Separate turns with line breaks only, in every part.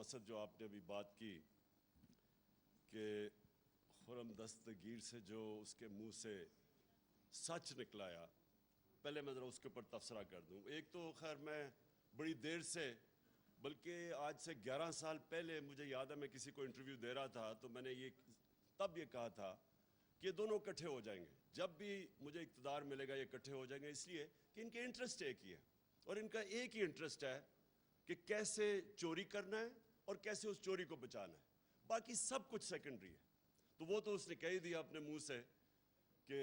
اسد جو آپ نے ابھی بات کی کہ خرم دستگیر سے جو اس کے منہ سے سچ نکلایا، پہلے میں ذرا اس کے اوپر تبصرہ کر دوں. ایک تو خیر میں بڑی دیر سے، بلکہ آج سے 11 سال پہلے مجھے یاد ہے میں کسی کو انٹرویو دے رہا تھا تو میں نے تب یہ کہا تھا کہ یہ دونوں اکٹھے ہو جائیں گے، جب بھی مجھے اقتدار ملے گا یہ اکٹھے ہو جائیں گے، اس لیے کہ ان کے انٹرسٹ ایک ہی ہے اور ان کا ایک ہی انٹرسٹ ہے کہ کیسے چوری کرنا ہے اور کیسے اس چوری کو بچانا ہے. باقی سب کچھ سیکنڈری ہے. تو وہ تو اس نے کہہ ہی دیا اپنے منہ سے کہ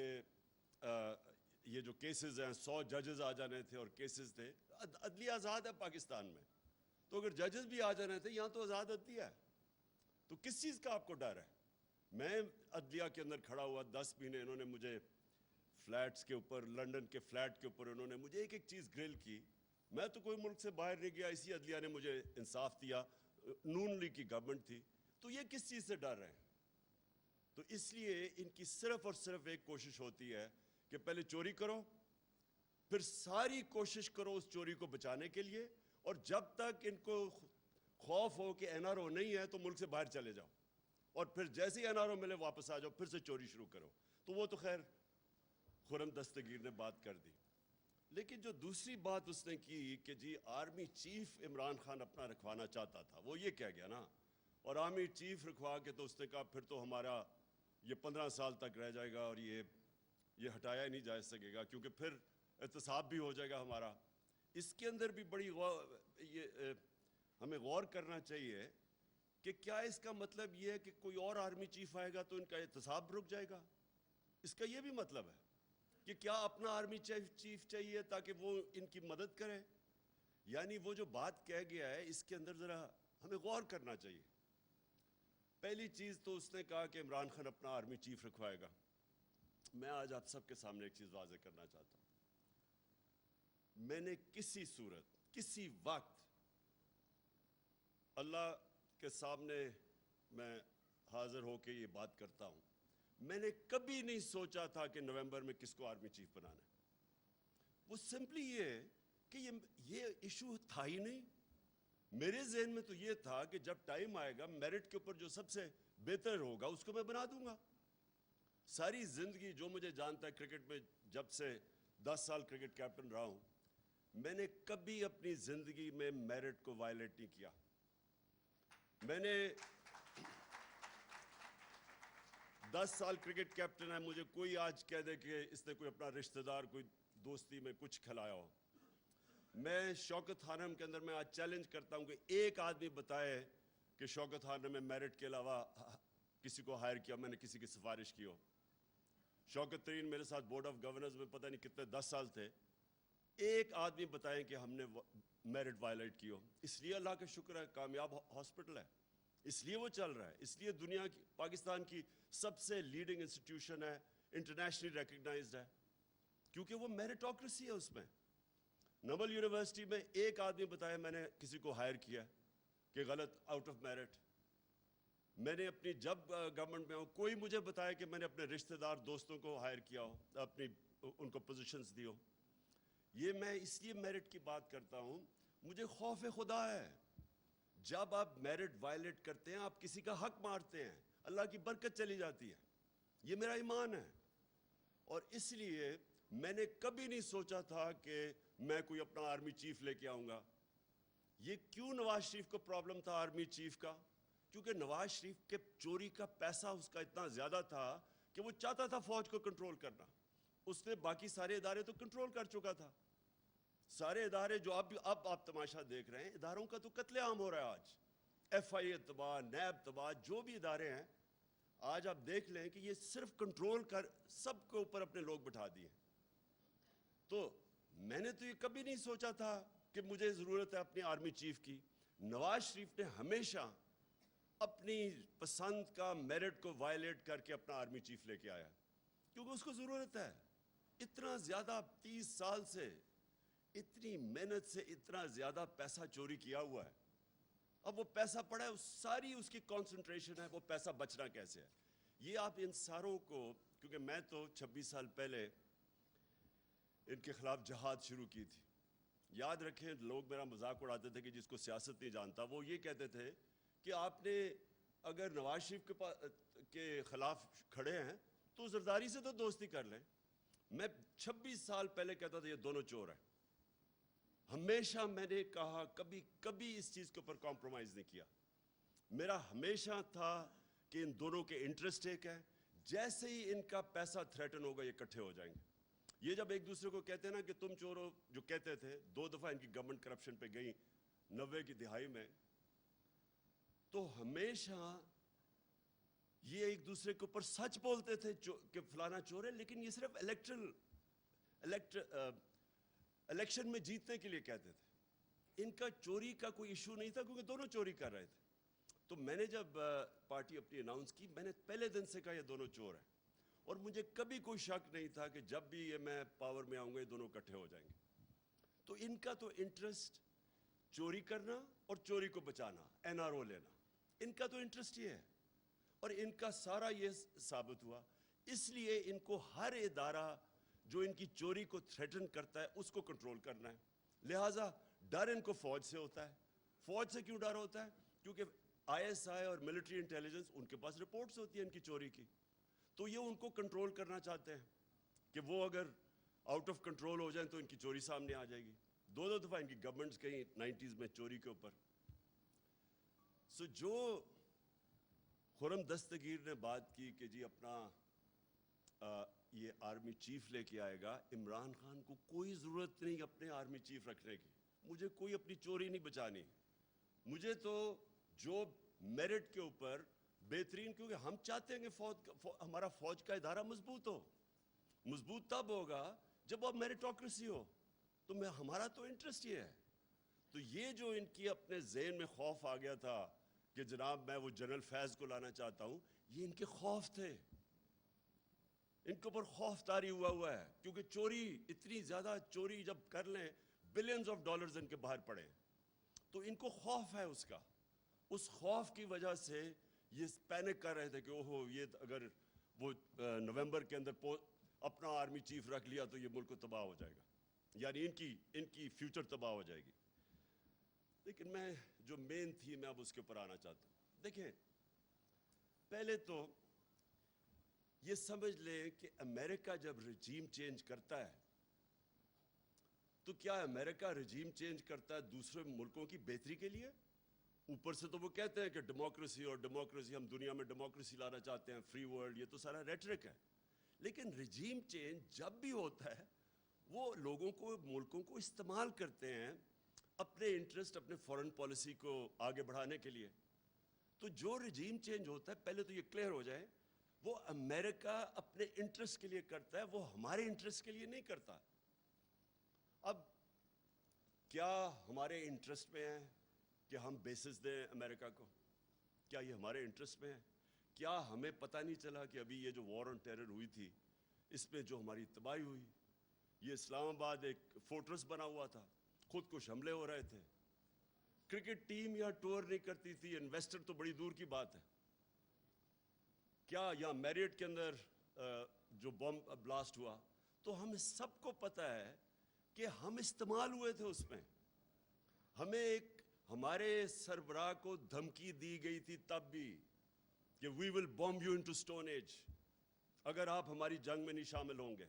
یہ جو کیسز ہیں 100 ججز آ جانے تھے اور کیسز تھے. عدلیہ آزاد ہے پاکستان میں، تو اگر ججز بھی آ جانے تھے یہاں تو آزاد عدلیہ ہے، تو کس چیز کا آپ کو ڈر ہے؟ میں عدلیہ کے اندر کھڑا ہوا 10 مہینے، انہوں نے مجھے فلیٹس کے اوپر، لنڈن کے فلیٹ کے اوپر انہوں نے مجھے ایک ایک چیز گرل کی. میں تو کوئی ملک سے باہر نہیں گیا، اسی عدلیہ نے مجھے انصاف دیا. نون لیگ کی گورنمنٹ تھی. تو یہ کس چیز سے ڈر رہے ہیں؟ تو اس لیے ان کی صرف اور صرف ایک کوشش ہوتی ہے کہ پہلے چوری کرو، پھر ساری کوشش کرو اس چوری کو بچانے کے لیے، اور جب تک ان کو خوف ہو کہ NRO نہیں ہے تو ملک سے باہر چلے جاؤ، اور پھر جیسے ہی NRO ملے واپس آ جاؤ، پھر سے چوری شروع کرو. تو وہ تو خیر خرم دستگیر نے بات کر دی. لیکن جو دوسری بات اس نے کی کہ جی آرمی چیف عمران خان اپنا رکھوانا چاہتا تھا، وہ یہ کہہ گیا نا، اور آرمی چیف رکھوا کے تو اس نے کہا پھر تو ہمارا یہ 15 سال تک رہ جائے گا اور یہ ہٹایا ہی نہیں جا سکے گا، کیونکہ پھر احتساب بھی ہو جائے گا ہمارا. اس کے اندر بھی بڑی ہمیں غور کرنا چاہیے کہ کیا اس کا مطلب یہ ہے کہ کوئی اور آرمی چیف آئے گا تو ان کا احتساب رک جائے گا؟ اس کا یہ بھی مطلب ہے کہ کیا اپنا آرمی چیف چاہیے تاکہ وہ ان کی مدد کرے؟ یعنی وہ جو بات کہہ گیا ہے اس کے اندر ذرا ہمیں غور کرنا چاہیے. پہلی چیز تو اس نے کہا کہ عمران خان اپنا آرمی چیف رکھوائے گا. میں آج آپ سب کے سامنے ایک چیز واضح کرنا چاہتا ہوں. میں نے کسی صورت، کسی وقت، اللہ کے سامنے میں حاضر ہو کے یہ بات کرتا ہوں، میں نے کبھی نہیں سوچا تھا کہ نومبر میں کس کو آرمی چیف بنانا ہے. وہ سمپلی یہ ہے کہ یہ ایشو تھا ہی نہیں. میرے ذہن میں تو یہ تھا کہ جب ٹائم آئے گا میرٹ کے اوپر جو سب سے بہتر ہوگا اس کو میں بنا دوں گا. ساری زندگی جو مجھے جانتا ہے کرکٹ میں، جب سے 10 سال کرکٹ کیپٹن رہا ہوں، میں نے کبھی اپنی زندگی میں میرٹ کو وائلیٹ نہیں کیا. میں نے 10 سال کرکٹ کیپٹن ہے، مجھے کوئی آج کہہ دے کہ اس نے کوئی اپنا رشتہ دار کوئی دوستی میں کچھ کھلایا ہو. میں شوکت خانم کے اندر میں آج چیلنج کرتا ہوں کہ ایک آدمی بتائے کہ شوکت خانم میں میرٹ کے علاوہ کسی کو ہائر کیا، میں نے کسی کی سفارش کی ہو. شوکت ترین میرے ساتھ بورڈ آف گورنرز میں پتہ نہیں کتنے 10 سال تھے. ایک آدمی بتائیں کہ ہم نے میرٹ وائلیٹ کی ہو. اس لیے اللہ کا شکر ہے کامیاب ہاسپٹل ہے، اس لیے وہ چل رہا ہے، اس لیے دنیا کی، پاکستان کی سب سے لیڈنگ انسٹیٹیوشن ہے، انٹرنیشنلی ریکگنائزڈ ہے، کیونکہ وہ میرٹوکریسی ہے. اس میں نوبل یونیورسٹی میں ایک آدمی بتایا میں نے کسی کو ہائر کیا کہ غلط، آؤٹ آف میرٹ. میں نے اپنی جب گورنمنٹ میں ہوں، کوئی مجھے بتایا کہ میں نے اپنے رشتہ دار دوستوں کو ہائر کیا ہو، اپنی ان کو پوزیشنز دی ہو. یہ میں اس لیے میرٹ کی بات کرتا ہوں، مجھے خوف خدا ہے. جب آپ میرٹ وائلیٹ کرتے ہیں آپ کسی کا حق مارتے ہیں، اللہ کی برکت چلی جاتی ہے. یہ میرا ایمان ہے. اور اس لیے میں نے کبھی نہیں سوچا تھا کہ میں کوئی اپنا آرمی چیف لے کے آؤں گا. یہ کیوں نواز شریف کو پرابلم تھا آرمی چیف کا؟ کیونکہ نواز شریف کے چوری کا پیسہ اس کا اتنا زیادہ تھا کہ وہ چاہتا تھا فوج کو کنٹرول کرنا. اس نے باقی سارے ادارے تو کنٹرول کر چکا تھا. سارے ادارے جو اب آپ تماشا دیکھ رہے ہیں، اداروں کا تو قتل عام ہو رہا ہے آج. FIA تباہ، نیب تباہ، جو بھی ادارے ہیں آج آپ دیکھ لیں کہ یہ صرف کنٹرول کر سب کے اوپر اپنے لوگ بٹھا دیے. تو میں نے تو یہ کبھی نہیں سوچا تھا کہ مجھے ضرورت ہے اپنی آرمی چیف کی. نواز شریف نے ہمیشہ اپنی پسند کا میرٹ کو وائلیٹ کر کے اپنا آرمی چیف لے کے آیا، کیونکہ اس کو ضرورت ہے. اتنا زیادہ 30 سال سے اتنی محنت سے اتنا زیادہ پیسہ چوری کیا ہوا ہے. اب وہ پیسہ پڑا ہے، ساری اس کی کانسنٹریشن ہے وہ پیسہ بچنا کیسے ہے. یہ آپ ان ساروں کو، کیونکہ میں تو 26 سال پہلے ان کے خلاف جہاد شروع کی تھی. یاد رکھیں لوگ میرا مذاق اڑاتے تھے کہ جس کو سیاست نہیں جانتا، وہ یہ کہتے تھے کہ آپ نے اگر نواز شریف کے خلاف کھڑے ہیں تو زرداری سے تو دوستی کر لیں۔ میں 26 سال پہلے کہتا تھا یہ دونوں چور ہیں، ہمیشہ میں نے کہا کبھی اس چیز کے اوپر کمپرومائز نہیں کیا۔ میرا ہمیشہ تھا کہ ان دونوں کے انٹرسٹ ایک ہے، جیسے ہی ان کا پیسہ تھریٹن ہوگا یہ اکٹھے ہو جائیں گے۔ یہ جب ایک دوسرے کو کہتے ہیں نا کہ تم چور ہو، جو کہتے تھے، 2 دفعہ ان کی گورنمنٹ کرپشن پہ گئی 90 کی دہائی میں، تو ہمیشہ یہ ایک دوسرے کے اوپر سچ بولتے تھے کہ فلانا چور ہے، لیکن یہ صرف الیکشن میں جیتنے کے لیے کہتے تھے۔ ان کا چوری کا کوئی ایشو نہیں تھا کیونکہ دونوں چوری کر رہے تھے۔ تو میں نے جب پارٹی اپنی اناؤنس کی، میں نے پہلے دن سے کہا یہ دونوں چور ہیں، اور مجھے کبھی کوئی شک نہیں تھا کہ جب بھی یہ میں پاور میں آؤں گا یہ دونوں اکٹھے ہو جائیں گے۔ تو ان کا تو انٹرسٹ چوری کرنا اور چوری کو بچانا، این آر او لینا، ان کا تو انٹرسٹ یہ ہے، اور ان کا سارا یہ ثابت ہوا۔ اس لیے ان کو ہر ادارہ جو ان کی چوری کو تھریٹن کرتا ہے اس کو کنٹرول کرنا ہے، لہٰذا ڈر ان کو فوج سے ہوتا ہے۔ فوج سے کیوں ڈر ہوتا ہے؟ کیونکہ آئی ایس آئی اور ملٹری انٹیلیجنس ان کے پاس رپورٹس ہوتی ہیں ان کی چوری کی، تو یہ ان کو کنٹرول کرنا چاہتے ہیں کہ وہ اگر آؤٹ آف کنٹرول ہو جائیں تو ان کی چوری سامنے آ جائے گی۔ 2 دفعہ ان کی گورنمنٹس گئی 90s میں چوری کے اوپر۔ سو جو خرم دستگیر نے بات کی کہ جی اپنا یہ آرمی چیف لے کے آئے گا، عمران خان کو کوئی ضرورت نہیں اپنے آرمی چیف رکھنے کی، مجھے کوئی اپنی چوری نہیں بچانی، مجھے تو جو میرٹ کے اوپر بہترین، کیونکہ ہم چاہتے ہیں کہ ہمارا فوج کا ادارہ مضبوط ہو۔ مضبوط تب ہوگا جب اب میریٹوکریسی ہو، تو ہمارا تو انٹرسٹ یہ ہے۔ تو یہ جو ان کی اپنے ذہن میں خوف آ گیا تھا کہ جناب میں وہ جنرل فیض کو لانا چاہتا ہوں، یہ ان کے خوف تھے، ان کے اوپر خوف طاری ہوا ہے، کیونکہ چوری اتنی زیادہ چوری جب کر لیں بلینز آف ڈالرز ان کے باہر پڑے، تو ان کو خوف ہے اس کا۔ اس خوف کی وجہ سے یہ پینک کر رہے تھے کہ اوہو یہ اگر وہ نومبر کے اندر اپنا آرمی چیف رکھ لیا تو یہ ملک کو تباہ ہو جائے گا، یعنی ان کی فیوچر تباہ ہو جائے گی۔ لیکن میں جو مین تھی میں اب اس کے اوپر آنا چاہتا ہوں۔ دیکھیں، پہلے تو یہ سمجھ لیں کہ امریکہ جب رجیم چینج کرتا ہے تو کیا امریکہ رجیم چینج کرتا ہے دوسرے ملکوں کی بہتری کے لیے؟ اوپر سے تو وہ کہتے ہیں کہ ڈیموکریسی اور ڈیموکریسی، ہم دنیا میں ڈیموکریسی لانا چاہتے ہیں، فری ورلڈ، یہ تو سارا ریٹرک ہے۔ لیکن رجیم چینج جب بھی ہوتا ہے وہ لوگوں کو، ملکوں کو استعمال کرتے ہیں اپنے انٹرسٹ، اپنے فورن پالیسی کو آگے بڑھانے کے لیے۔ تو جو رجیم چینج ہوتا ہے، پہلے تو یہ کلیئر ہو جائے، وہ امریکہ اپنے انٹرسٹ کے لیے کرتا ہے، وہ ہمارے انٹرسٹ کے لیے نہیں کرتا۔ اب کیا ہمارے انٹرسٹ میں ہے کہ ہم بیسز دیں امریکہ کو؟ کیا یہ ہمارے انٹرسٹ میں ہے؟ کیا ہمیں پتہ نہیں چلا کہ ابھی یہ جو وار آن ٹیرر ہوئی تھی، اس میں جو ہماری تباہی ہوئی، یہ اسلام آباد ایک فورٹرس بنا ہوا تھا، خود کش حملے ہو رہے تھے، کرکٹ ٹیم یہاں ٹور نہیں کرتی تھی، انویسٹر تو بڑی دور کی بات ہے۔ کیا یہاں میریٹ کے اندر جو بم بلاسٹ ہوا، تو ہمیں سب کو پتہ ہے کہ ہم استعمال ہوئے تھے اس میں۔ ہمیں ہمارے سربراہ کو دھمکی دی گئی تھی تب بھی کہ we will bomb you into stone age اگر آپ ہماری جنگ میں نہیں شامل ہوں گے،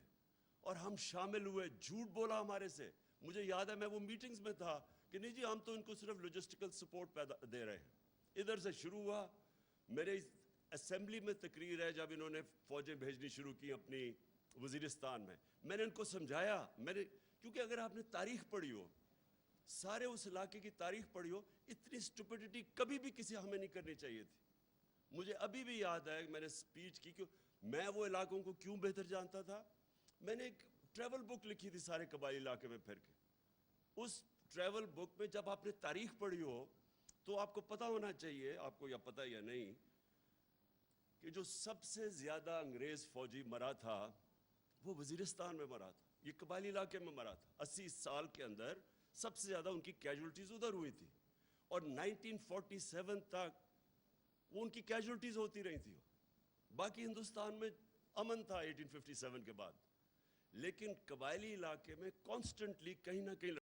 اور ہم شامل ہوئے، جھوٹ بولا ہمارے سے۔ مجھے یاد ہے میں وہ میٹنگز میں تھا کہ نہیں جی ہم تو ان کو صرف لاجسٹیکل سپورٹ دے رہے ہیں۔ ادھر سے شروع ہوا، میرے اسمبلی میں تقریر ہے جب انہوں نے فوجیں بھیجنی شروع کی اپنی وزیرستان میں نے ان کو سمجھایا، کیونکہ اگر آپ نے تاریخ پڑھی ہو، سارے اس علاقے کی تاریخ پڑھی ہو، اتنی سٹوپیڈیٹی کبھی بھی کسی ہمیں نہیں کرنی چاہیے تھی۔ مجھے ابھی بھی یاد ہے میں نے سپیچ کی کہ میں وہ علاقوں کو کیوں بہتر جانتا تھا۔ میں نے ایک ٹریول بک لکھی تھی سارے قبائلی علاقے میں پھر کے۔ اس ٹریول بک میں جب آپ نے تاریخ پڑھی ہو تو آپ کو پتہ ہونا چاہیے، آپ کو یا پتہ یا نہیں، کہ جو سب سے زیادہ انگریز فوجی مرا تھا وہ وزیرستان میں مرا تھا، یہ قبائلی علاقے میں مرا تھا۔ 80 سال کے اندر سب سے زیادہ ان کی کیجولٹیز ادھر ہوئی تھی، اور 1947 تک وہ ان کی کیجولٹیز ہوتی رہی تھی۔ باقی ہندوستان میں امن تھا 1857 کے بعد، لیکن قبائلی علاقے میں کانسٹنٹلی کہیں نہ کہیں